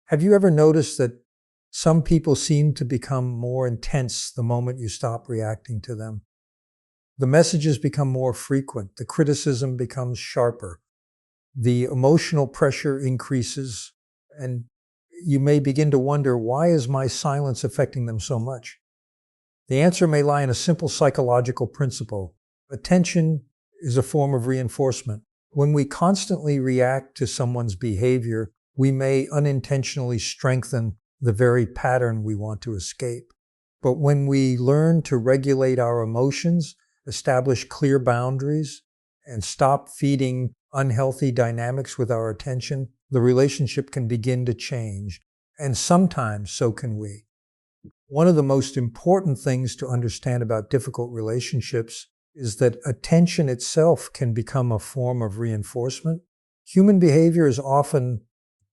Have you ever noticed that some people seem to become more intense the moment you stop reacting to them? The messages become more frequent, the criticism becomes sharper, the emotional pressure increases, and you may begin to wonder, why is my silence affecting them so much? The answer may lie in a simple psychological principle. Attention is a form of reinforcement. When we constantly react to someone's behavior, we may unintentionally strengthen the very pattern we want to escape. But when we learn to regulate our emotions, establish clear boundaries, and stop feeding unhealthy dynamics with our attention, the relationship can begin to change. And sometimes so can we. One of the most important things to understand about difficult relationships is that attention itself can become a form of reinforcement. Human behavior is often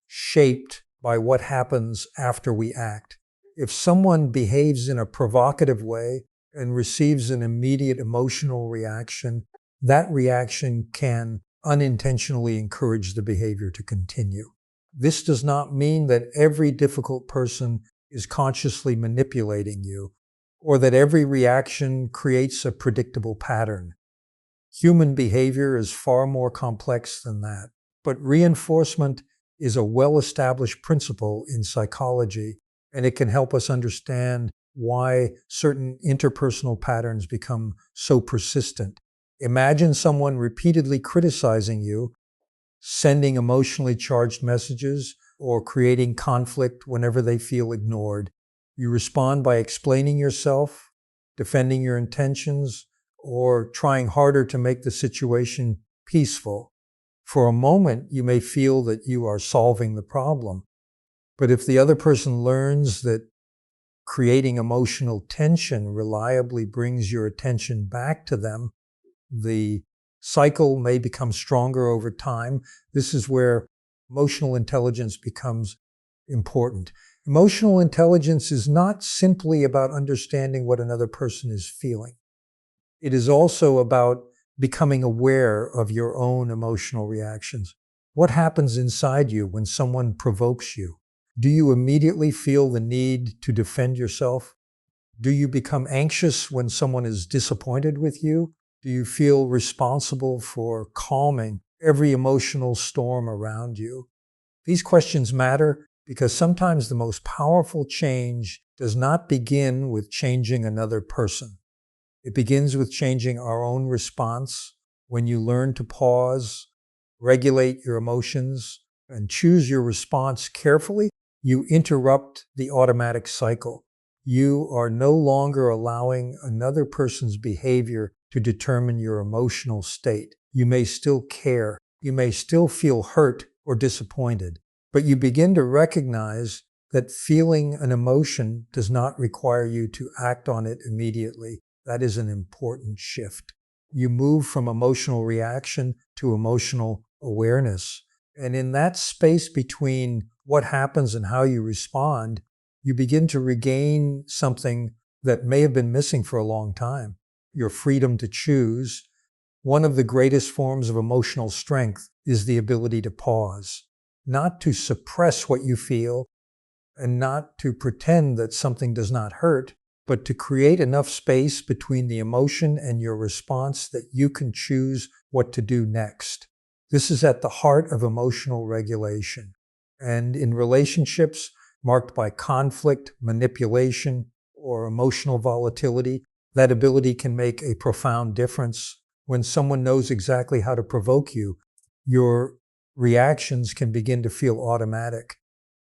shaped by what happens after we act. If someone behaves in a provocative way and receives an immediate emotional reaction, that reaction can unintentionally encourage the behavior to continue. This does not mean that every difficult person is consciously manipulating you, or that every reaction creates a predictable pattern. Human behavior is far more complex than that. But reinforcement is a well-established principle in psychology, and it can help us understand why certain interpersonal patterns become so persistent. Imagine someone repeatedly criticizing you, sending emotionally charged messages, or creating conflict whenever they feel ignored. You respond by explaining yourself, defending your intentions, or trying harder to make the situation peaceful. For a moment, you may feel that you are solving the problem. But if the other person learns that creating emotional tension reliably brings your attention back to them, the cycle may become stronger over time. This is where emotional intelligence becomes important. Emotional intelligence is not simply about understanding what another person is feeling. It is also about becoming aware of your own emotional reactions. What happens inside you when someone provokes you? Do you immediately feel the need to defend yourself? Do you become anxious when someone is disappointed with you? Do you feel responsible for calming every emotional storm around you? These questions matter because sometimes the most powerful change does not begin with changing another person. It begins with changing our own response. When you learn to pause, regulate your emotions, and choose your response carefully, you interrupt the automatic cycle. You are no longer allowing another person's behavior to determine your emotional state. You may still care. You may still feel hurt or disappointed, but you begin to recognize that feeling an emotion does not require you to act on it immediately. That is an important shift. You move from emotional reaction to emotional awareness. And in that space between what happens and how you respond, you begin to regain something that may have been missing for a long time, your freedom to choose. One of the greatest forms of emotional strength is the ability to pause, not to suppress what you feel and not to pretend that something does not hurt, but to create enough space between the emotion and your response that you can choose what to do next. This is at the heart of emotional regulation. And in relationships marked by conflict, manipulation, or emotional volatility, that ability can make a profound difference. When someone knows exactly how to provoke you, your reactions can begin to feel automatic.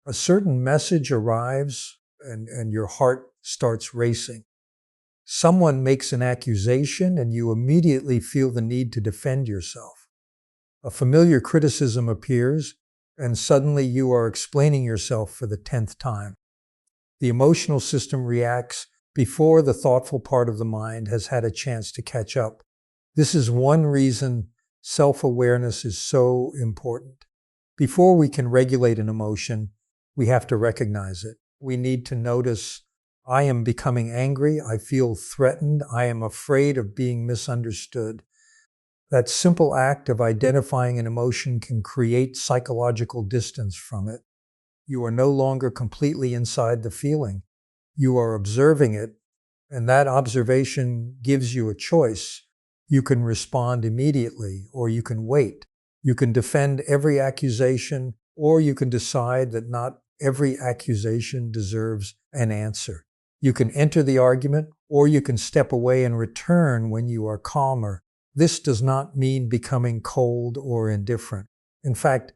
A certain message arrives and your heart starts racing. Someone makes an accusation and you immediately feel the need to defend yourself. A familiar criticism appears and suddenly you are explaining yourself for the 10th time. The emotional system reacts before the thoughtful part of the mind has had a chance to catch up. This is one reason self-awareness is so important. Before we can regulate an emotion, we have to recognize it. We need to notice, I am becoming angry, I feel threatened, I am afraid of being misunderstood. That simple act of identifying an emotion can create psychological distance from it. You are no longer completely inside the feeling. You are observing it, and that observation gives you a choice. You can respond immediately, or you can wait. You can defend every accusation, or you can decide that not every accusation deserves an answer. You can enter the argument, or you can step away and return when you are calmer. This does not mean becoming cold or indifferent. In fact,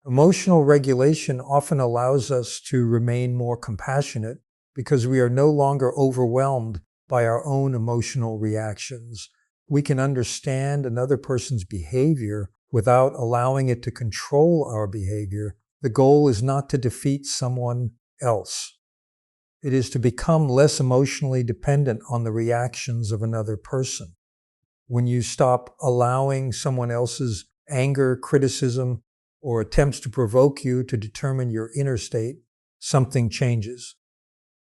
emotional regulation often allows us to remain more compassionate because we are no longer overwhelmed by our own emotional reactions. We can understand another person's behavior without allowing it to control our behavior. The goal is not to defeat someone else. It is to become less emotionally dependent on the reactions of another person. When you stop allowing someone else's anger, criticism, or attempts to provoke you to determine your inner state, something changes.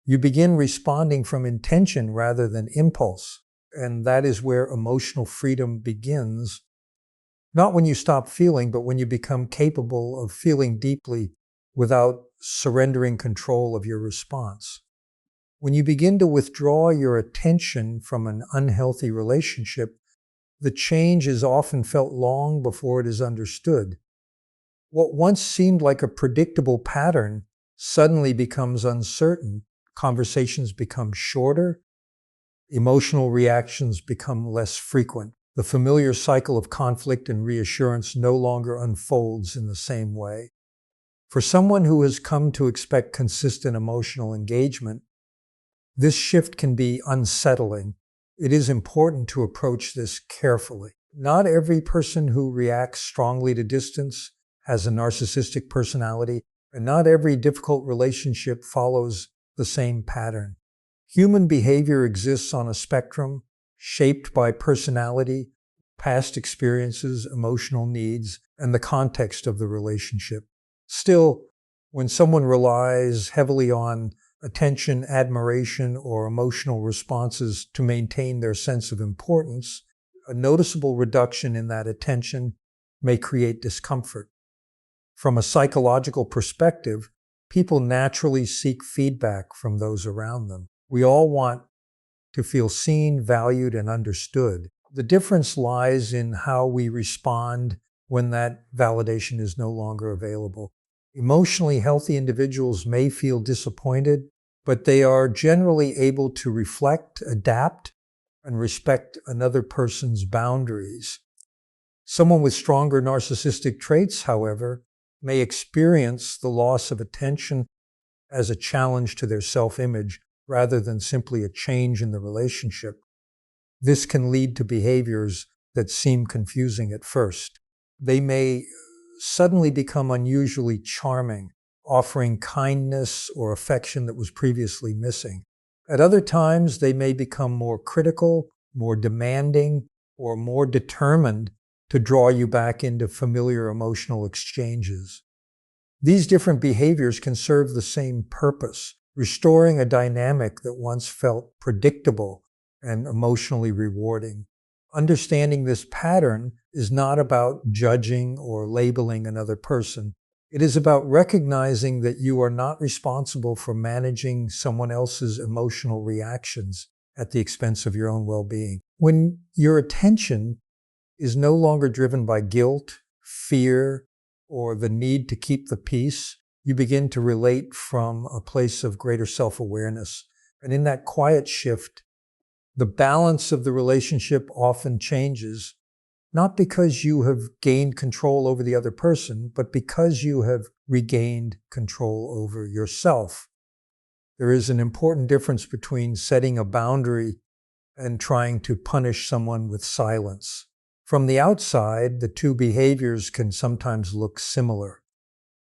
You begin responding from intention rather than impulse, and that is where emotional freedom begins. Not when you stop feeling, but when you become capable of feeling deeply without surrendering control of your response. When you begin to withdraw your attention from an unhealthy relationship, the change is often felt long before it is understood. What once seemed like a predictable pattern suddenly becomes uncertain. Conversations become shorter. Emotional reactions become less frequent. The familiar cycle of conflict and reassurance no longer unfolds in the same way. For someone who has come to expect consistent emotional engagement, this shift can be unsettling. It is important to approach this carefully. Not every person who reacts strongly to distance has a narcissistic personality, and not every difficult relationship follows the same pattern. Human behavior exists on a spectrum shaped by personality, past experiences, emotional needs, and the context of the relationship. Still, when someone relies heavily on attention, admiration, or emotional responses to maintain their sense of importance, a noticeable reduction in that attention may create discomfort. From a psychological perspective, people naturally seek feedback from those around them. We all want to feel seen, valued, and understood. The difference lies in how we respond when that validation is no longer available. Emotionally healthy individuals may feel disappointed, but they are generally able to reflect, adapt, and respect another person's boundaries. Someone with stronger narcissistic traits, however, may experience the loss of attention as a challenge to their self-image rather than simply a change in the relationship. This can lead to behaviors that seem confusing at first. They may suddenly become unusually charming, offering kindness or affection that was previously missing. At other times, they may become more critical, more demanding, or more determined to draw you back into familiar emotional exchanges. These different behaviors can serve the same purpose, restoring a dynamic that once felt predictable and emotionally rewarding. Understanding this pattern is not about judging or labeling another person. It is about recognizing that you are not responsible for managing someone else's emotional reactions at the expense of your own well-being. When your attention is no longer driven by guilt, fear, or the need to keep the peace, you begin to relate from a place of greater self-awareness. And in that quiet shift, the balance of the relationship often changes, not because you have gained control over the other person, but because you have regained control over yourself. There is an important difference between setting a boundary and trying to punish someone with silence. From the outside, the two behaviors can sometimes look similar.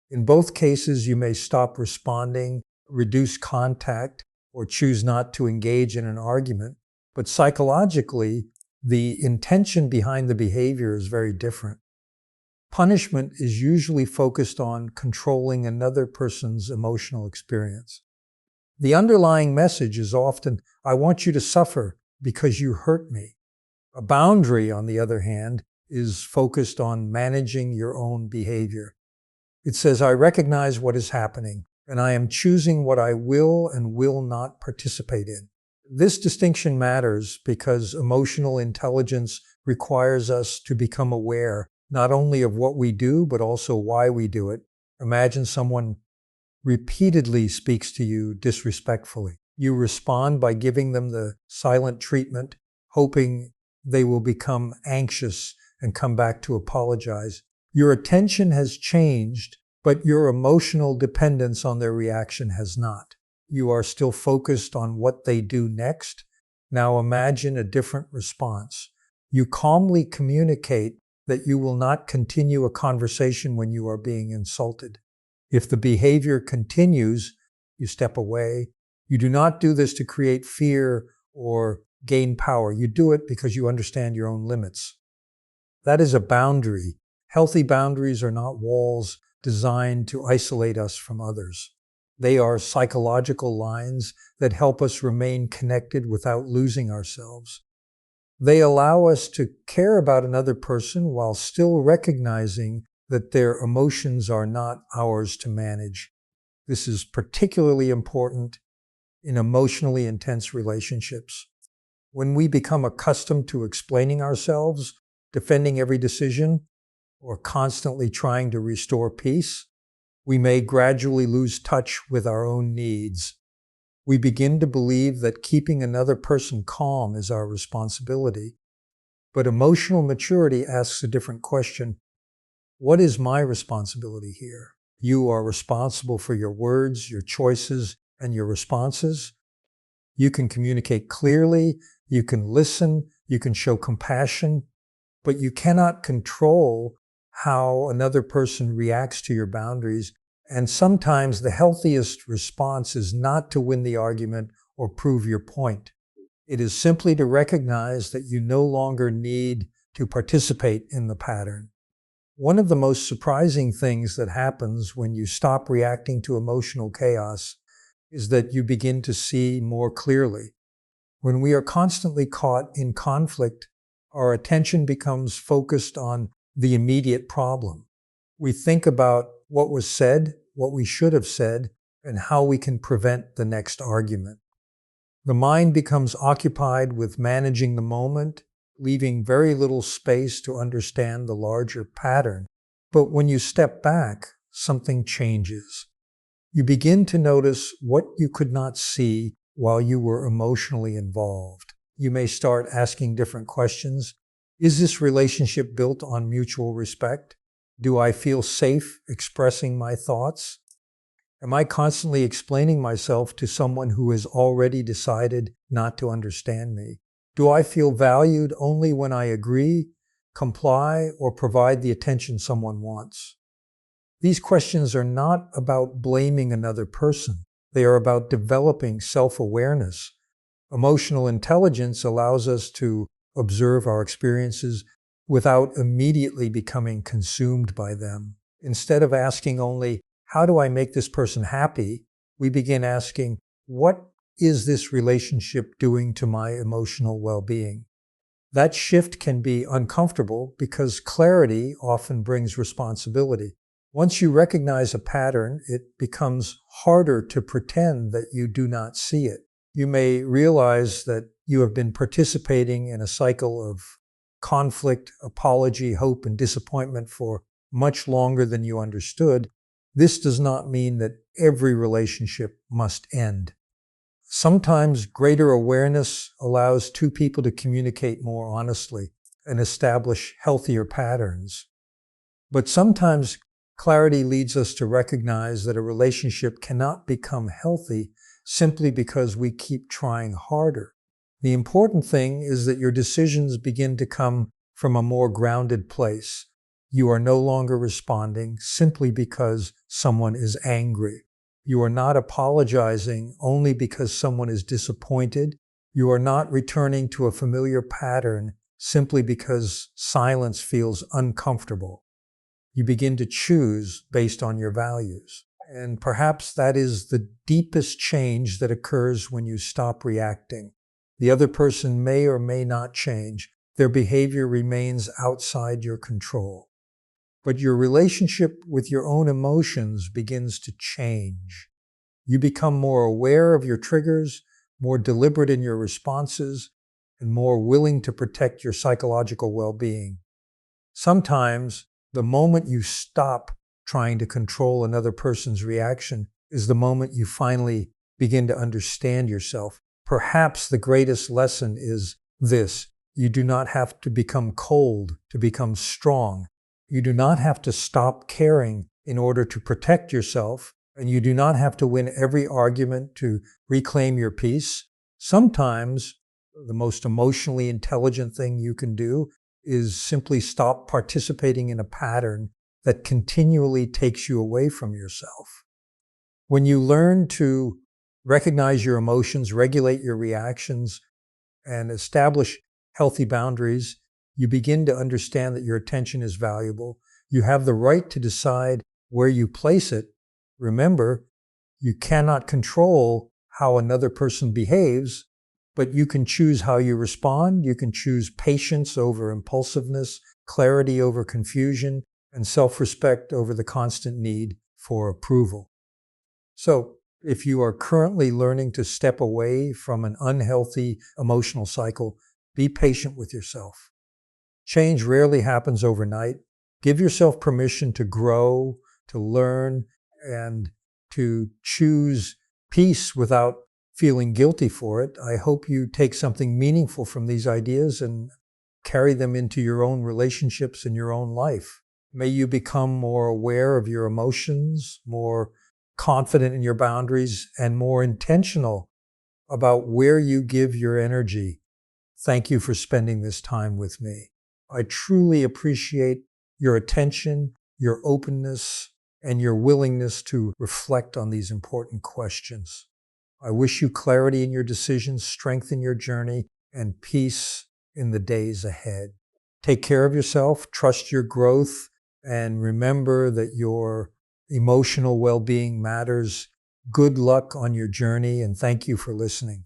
In both cases, you may stop responding, reduce contact, or choose not to engage in an argument. But psychologically, the intention behind the behavior is very different. Punishment is usually focused on controlling another person's emotional experience. The underlying message is often, I want you to suffer because you hurt me. A boundary, on the other hand, is focused on managing your own behavior. It says, I recognize what is happening, and I am choosing what I will and will not participate in. This distinction matters because emotional intelligence requires us to become aware not only of what we do, but also why we do it. Imagine someone repeatedly speaks to you disrespectfully. You respond by giving them the silent treatment, hoping they will become anxious and come back to apologize. Your attention has changed, but your emotional dependence on their reaction has not. You are still focused on what they do next. Now imagine a different response. You calmly communicate that you will not continue a conversation when you are being insulted. If the behavior continues, you step away. You do not do this to create fear or gain power. You do it because you understand your own limits. That is a boundary. Healthy boundaries are not walls designed to isolate us from others. They are psychological lines that help us remain connected without losing ourselves. They allow us to care about another person while still recognizing that their emotions are not ours to manage. This is particularly important in emotionally intense relationships. When we become accustomed to explaining ourselves, defending every decision, or constantly trying to restore peace, we may gradually lose touch with our own needs. We begin to believe that keeping another person calm is our responsibility. But emotional maturity asks a different question. What is my responsibility here? You are responsible for your words, your choices, and your responses. You can communicate clearly, you can listen, you can show compassion, but you cannot control how another person reacts to your boundaries. And sometimes the healthiest response is not to win the argument or prove your point. It is simply to recognize that you no longer need to participate in the pattern. One of the most surprising things that happens when you stop reacting to emotional chaos is that you begin to see more clearly. When we are constantly caught in conflict, our attention becomes focused on the immediate problem. We think about what was said, what we should have said, and how we can prevent the next argument. The mind becomes occupied with managing the moment, leaving very little space to understand the larger pattern. But when you step back, something changes. You begin to notice what you could not see while you were emotionally involved. You may start asking different questions. Is this relationship built on mutual respect? Do I feel safe expressing my thoughts? Am I constantly explaining myself to someone who has already decided not to understand me? Do I feel valued only when I agree, comply, or provide the attention someone wants? These questions are not about blaming another person. They are about developing self-awareness. Emotional intelligence allows us to observe our experiences without immediately becoming consumed by them. Instead of asking only, how do I make this person happy? We begin asking, what is this relationship doing to my emotional well-being? That shift can be uncomfortable because clarity often brings responsibility. Once you recognize a pattern, it becomes harder to pretend that you do not see it. You may realize that you have been participating in a cycle of conflict, apology, hope, and disappointment for much longer than you understood. This does not mean that every relationship must end. Sometimes greater awareness allows two people to communicate more honestly and establish healthier patterns. But sometimes clarity leads us to recognize that a relationship cannot become healthy simply because we keep trying harder. The important thing is that your decisions begin to come from a more grounded place. You are no longer responding simply because someone is angry. You are not apologizing only because someone is disappointed. You are not returning to a familiar pattern simply because silence feels uncomfortable. You begin to choose based on your values. And perhaps that is the deepest change that occurs when you stop reacting. The other person may or may not change. Their behavior remains outside your control. but your relationship with your own emotions begins to change. You become more aware of your triggers, more deliberate in your responses, and more willing to protect your psychological well-being. Sometimes, the moment you stop trying to control another person's reaction is the moment you finally begin to understand yourself. Perhaps the greatest lesson is this: you do not have to become cold to become strong. You do not have to stop caring in order to protect yourself, and you do not have to win every argument to reclaim your peace. Sometimes, the most emotionally intelligent thing you can do is simply stop participating in a pattern that continually takes you away from yourself. When you learn to recognize your emotions, regulate your reactions, and establish healthy boundaries, you begin to understand that your attention is valuable. You have the right to decide where you place it. Remember, you cannot control how another person behaves, but you can choose how you respond. You can choose patience over impulsiveness, clarity over confusion, and self-respect over the constant need for approval. So, if you are currently learning to step away from an unhealthy emotional cycle, be patient with yourself. Change rarely happens overnight. Give yourself permission to grow, to learn, and to choose peace without feeling guilty for it. I hope you take something meaningful from these ideas and carry them into your own relationships and your own life. May you become more aware of your emotions, more confident in your boundaries, and more intentional about where you give your energy. Thank you for spending this time with me. I truly appreciate your attention, your openness, and your willingness to reflect on these important questions. I wish you clarity in your decisions, strength in your journey, and peace in the days ahead. Take care of yourself, trust your growth, and remember that your emotional well-being matters. Good luck on your journey, and thank you for listening.